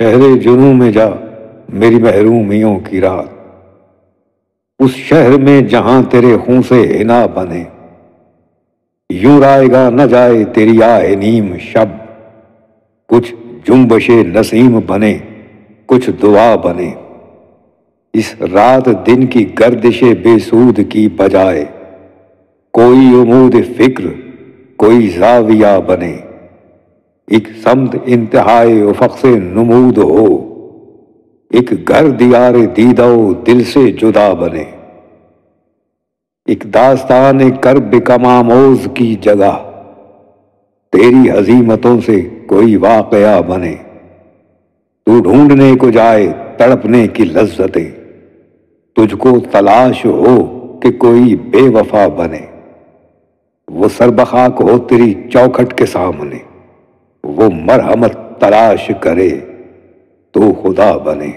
شہر جنوں میں جا میری محرومیوں کی رات، اس شہر میں جہاں تیرے خون سے حنا بنے، یوں رائے گا نہ جائے تیری آہ نیم شب، کچھ جنبش نسیم بنے کچھ دعا بنے، اس رات دن کی گردش بے سود کی بجائے کوئی عمود فکر کوئی زاویہ بنے، ایک سمت انتہائے افق سے نمود ہو، ایک گھر دیار دیدہ و دل سے جدا بنے، ایک داستان کرب کم آموز کی جگہ تیری عظیمتوں سے کوئی واقعہ بنے، تو ڈھونڈنے کو جائے تڑپنے کی لذتیں، تجھ کو تلاش ہو کہ کوئی بے وفا بنے، وہ سر بخاک ہو تیری چوکھٹ کے سامنے، وہ مرحمت تلاش کرے تو خدا بنے۔